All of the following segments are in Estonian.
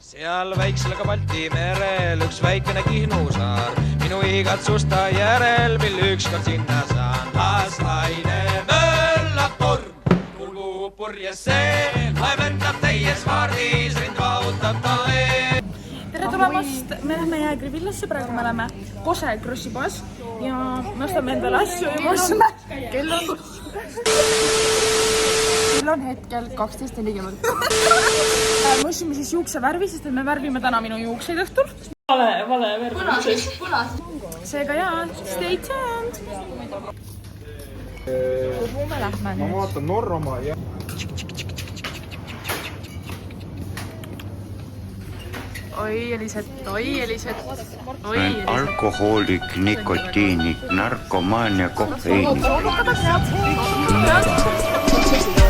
Seal väiksel ka Balti merel üks väikene Kihnusaar. Minu igatsusta järel, mil ükskord sinna saan. Las laine möllab torm, kulgu purjes see. Laev lendab täies kaardis, rind vahutab talle. Tere tulemast, me lähme Jäägrivillasse, praegu me oleme Kose krossipoes ja me ostame endale asju ja me ostame. Kell on hetkel 12:40. Me ostime siis juuksevärvi, sest me värvime täna minu juukseid õhtul. Vale värvi. Seega jaa, stay tuned. Kuhu me lähme nüüd? Ma vaatan Norramaa ja... Oi Eliset. Alkohoolik, nikotiinik, narkomaania, kofeiin.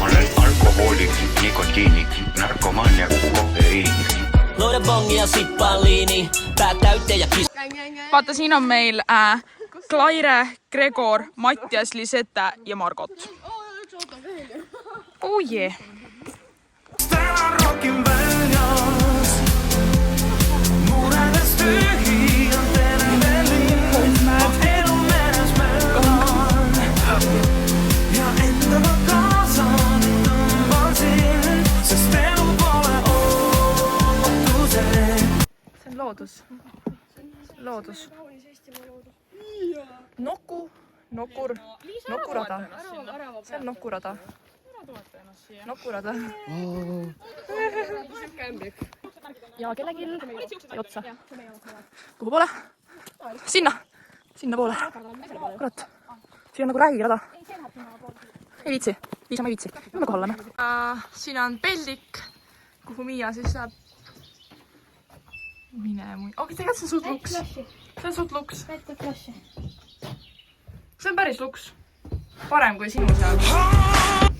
Olen alkohoolik, nikotiinik, narkomaania, kofeiin. Loida bongia, sippaa liini, pää täyteen ja kis... Vaata, siin on meil Klaire, Gregor, Mattias, Lisette ja Margot. Oh yeah. See on loodus. Nokurada. See on Nokurada. Ja kellelgi sai otsa. Kuhu poole? Sinna poole. Kurat. Siin on nagu räirada. Ei viitsi. Liisa, ma ei viitsi. Me kohal oleme. Siin on peldik, kuhu Miia siis saab. Mine mui. Oh, tegelikult see on suht luks. See on suht luks. See on päris luks. Parem kui sinu seal.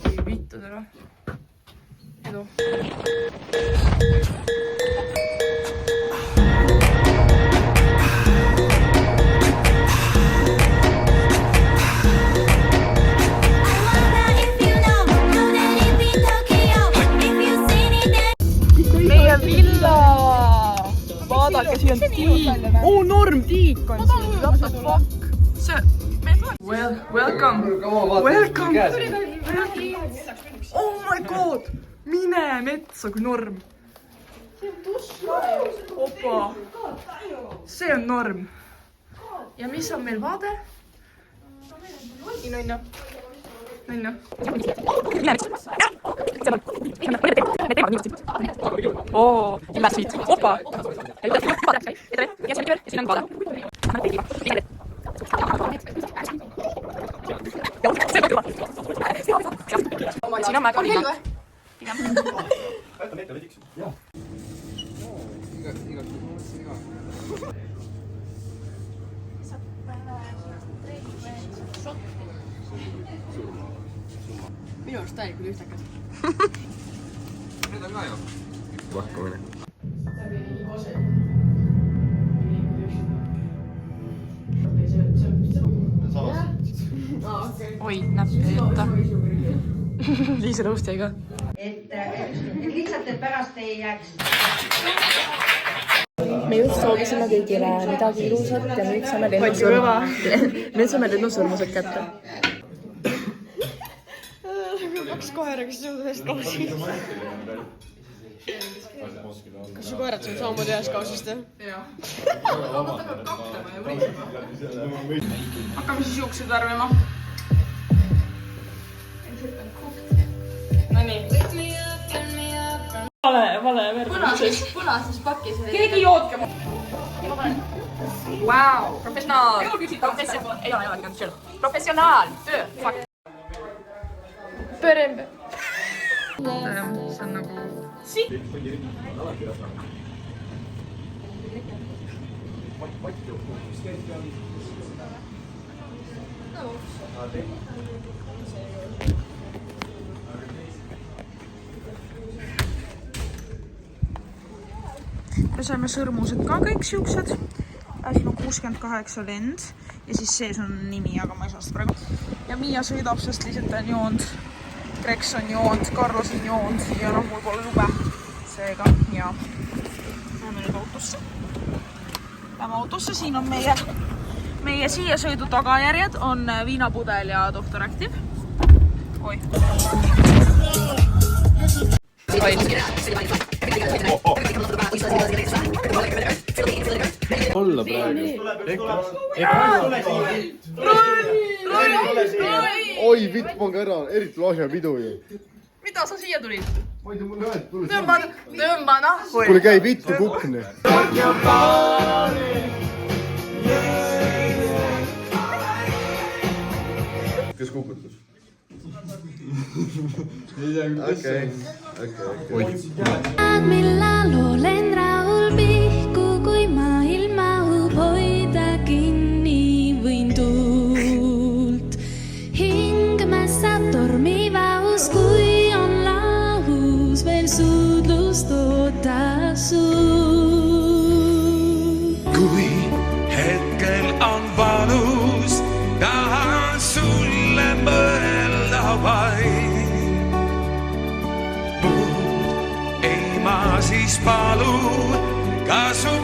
Oi vittu täna. Edu. Meie villa! Vaadake, siin on tiik. Oh, Norm, tiik on siin. What the fuck? See... Welcome. Oh my god. Mine metsa kui Norm. Opa. See on Norm. Ja mis on meil vaade? Nonno. Oo, ilma siit. Opa. Ja siin on vaade. Siin on väga liiga. Minu arust täielikult ühtakas. Need on ka ju. Pakkumine. Oi, näpp ei jõuta. Liisa Rõust jäi ka. Et lihtsalt, et pärast ei jääks. Me just soovisime kõigile midagi ilusat ja nüüd saame lennusõrmused kätte. Kaks koera, kes sõudu ühest kausist. Kas su koerad on samamoodi ühest kausist? Jah. Hakkame siis juuksed värvima. Nonii. Vale värv. Punases pakis. Keegi joodke mu. Wow, professionaal. Ei ole chill. Professionaal. Töö. Fuck. Pörembe. See on nagu... Siit. Me saime sõrmused ka kõik siuksed. Siin on 68 lend ja siis sees on nimi, aga ma ei saa seda praegu. Ja Miia sõidab, sest lihtsalt on joonud. Kreks on joonud, Carlos on joonud ja noh, mul pole lube. Seega, jaa. Läheme nüüd autosse. Läheme autosse, siin on meie siia sõidu tagajärjed on viinapudel ja Dr. Active. Oi. Olla praegu. Oi, vitt pange ära, eriti lahjapidu ju. Mida sa siia tulid? Ma ei tea, mul näed, tule Tõmba nahku. kuule, käi vittu kukne. Kes kukutas? Okei. Millal olen rahul pihku, kui maailm mahub hoida kinni võin tuult. Hing mässab tormivahus, kui on lahus veel suudlust oota suud. Kui hetkel on vanus, tahan sulle mõelda vaid. Ei ma siis palun, ka su